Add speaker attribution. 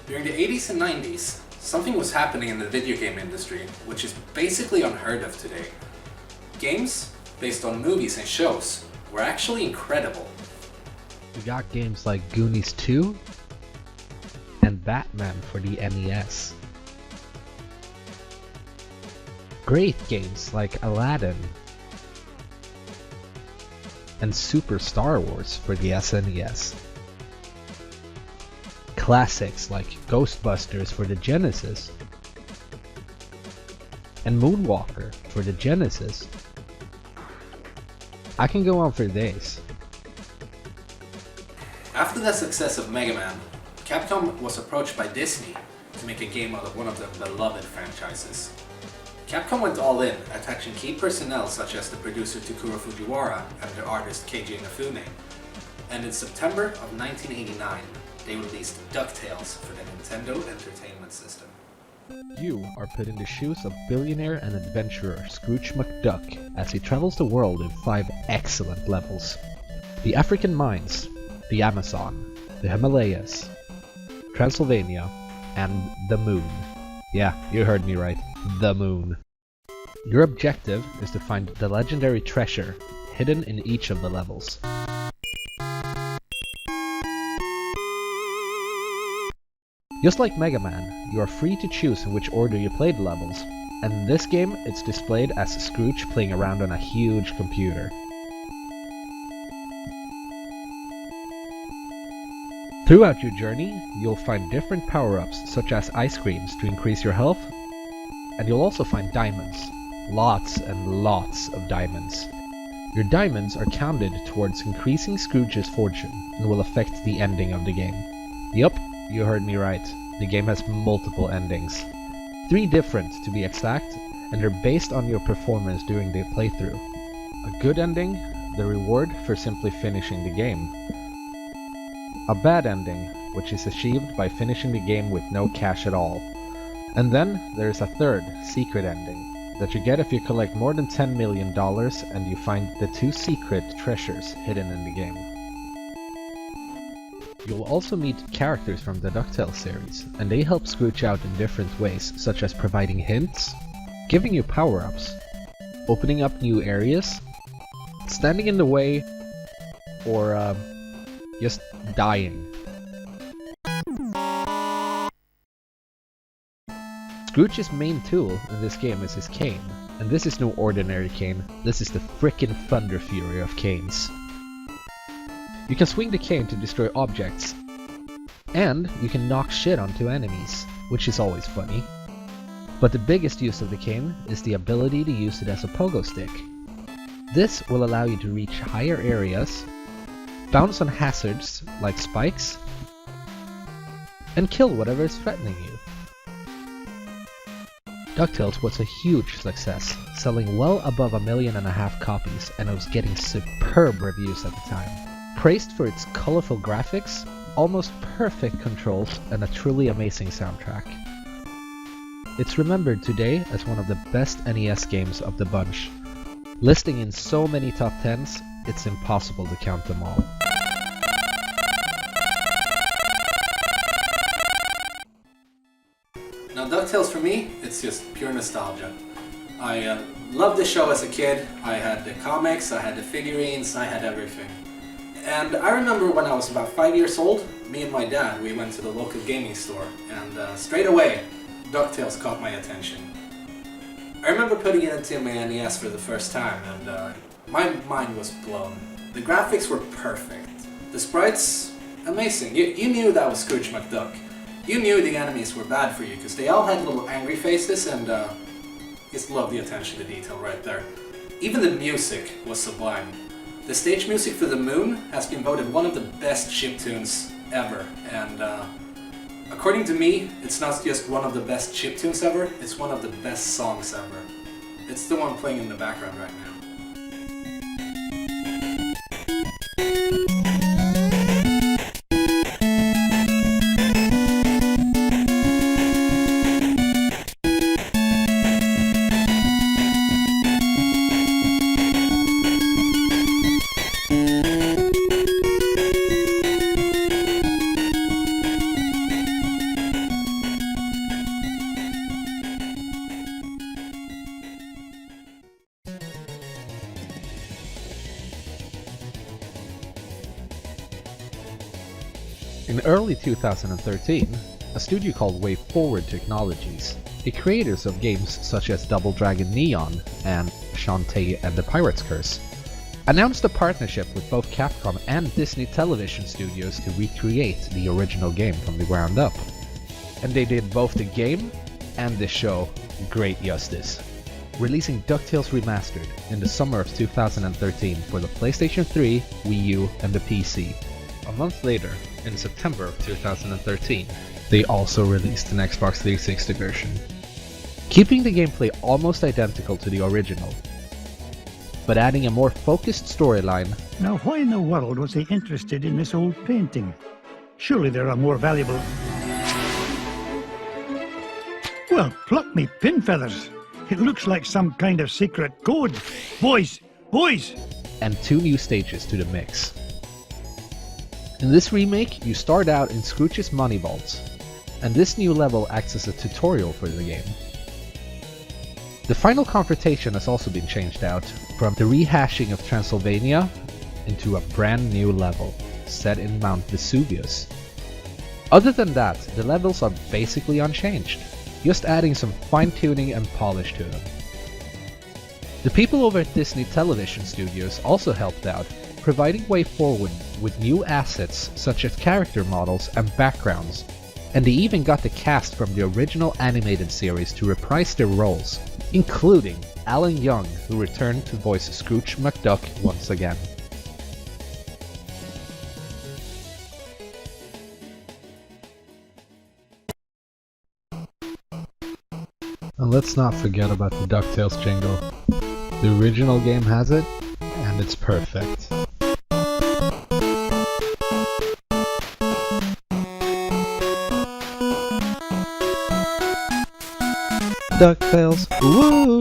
Speaker 1: During the 80s and 90s, something was happening in the video game industry which is basically unheard of today. Games based on movies and shows were actually incredible.
Speaker 2: We got games like Goonies 2 and Batman for the NES. Great games like Aladdin and Super Star Wars for the SNES. Classics like Ghostbusters for the Genesis and Moonwalker for the Genesis. I can go on for days.
Speaker 1: After the success of Mega Man, Capcom was approached by Disney to make a game out of one of their beloved franchises. Capcom went all in, attaching key personnel such as the producer Takuro Fujiwara and the artist Keiji Inafune. And in September of 1989, they released Ducktales for the Nintendo Entertainment System.
Speaker 2: You are put in the shoes of billionaire and adventurer Scrooge McDuck as he travels the world in 5 excellent levels. The African mines, the Amazon, the Himalayas, Transylvania, and the Moon. Yeah, you heard me right, the Moon. Your objective is to find the legendary treasure hidden in each of the levels. Just like Mega Man, you are free to choose in which order you play the levels, and in this game it's displayed as Scrooge playing around on a huge computer. Throughout your journey, you'll find different power-ups such as ice creams to increase your health, and you'll also find diamonds. Lots and lots of diamonds. Your diamonds are counted towards increasing Scrooge's fortune and will affect the ending of the game. Yup, you heard me right. The game has multiple endings. 3 different to be exact, and they're based on your performance during the playthrough. A good ending, the reward for simply finishing the game. A bad ending, which is achieved by finishing the game with no cash at all. And then there's a third, secret ending, that you get if you collect more than $10 million and you find the 2 secret treasures hidden in the game. You'll also meet characters from the Ducktales series, and they help Scrooge out in different ways, such as providing hints, giving you power-ups, opening up new areas, standing in the way, or just dying. Scrooge's main tool in this game is his cane, and this is no ordinary cane, this is the frickin' Thunder Fury of canes. You can swing the cane to destroy objects, and you can knock shit onto enemies, which is always funny. But the biggest use of the cane is the ability to use it as a pogo stick. This will allow you to reach higher areas, bounce on hazards like spikes, and kill whatever is threatening you. Ducktales was a huge success, selling well above 1.5 million copies, and it was getting superb reviews at the time. Praised for its colorful graphics, almost perfect controls, and a truly amazing soundtrack. It's remembered today as one of the best NES games of the bunch. Listing in so many top 10s, it's impossible to count them all.
Speaker 1: Now DuckTales for me, it's just pure nostalgia. I loved the show as a kid. I had the comics, I had the figurines, I had everything. And I remember when I was about 5 years old, me and my dad, we went to the local gaming store, and straight away, DuckTales caught my attention. I remember putting it into my NES for the first time, and my mind was blown. The graphics were perfect. The sprites, amazing. You knew that was Scrooge McDuck. You knew the enemies were bad for you, because they all had little angry faces, and just love the attention to detail right there. Even the music was sublime. The stage music for the Moon has been voted one of the best chiptunes ever, and according to me, it's not just one of the best chiptunes ever, it's one of the best songs ever. It's the one playing in the background right now.
Speaker 2: In early 2013, a studio called WayForward Technologies, the creators of games such as Double Dragon Neon and Shantae and the Pirate's Curse, announced a partnership with both Capcom and Disney Television Studios to recreate the original game from the ground up. And they did both the game and the show great justice, releasing Ducktales Remastered in the summer of 2013 for the PlayStation 3, Wii U, and the PC. A month later, in September of 2013, they also released an Xbox 360 version, keeping the gameplay almost identical to the original, but adding a more focused storyline.
Speaker 3: Now, why in the world was he interested in this old painting? Surely there are more valuable... Well, pluck me pin feathers. It looks like some kind of secret code. Boys! Boys!
Speaker 2: And 2 new stages to the mix. In this remake, you start out in Scrooge's Money Vault, and this new level acts as a tutorial for the game. The final confrontation has also been changed out from the rehashing of Transylvania into a brand new level, set in Mount Vesuvius. Other than that, the levels are basically unchanged, just adding some fine-tuning and polish to them. The people over at Disney Television Studios also helped out, providing WayForward with new assets such as character models and backgrounds, and they even got the cast from the original animated series to reprise their roles, including Alan Young, who returned to voice Scrooge McDuck once again. And let's not forget about the DuckTales jingle. The original game has it, and it's perfect. DuckTales, woo!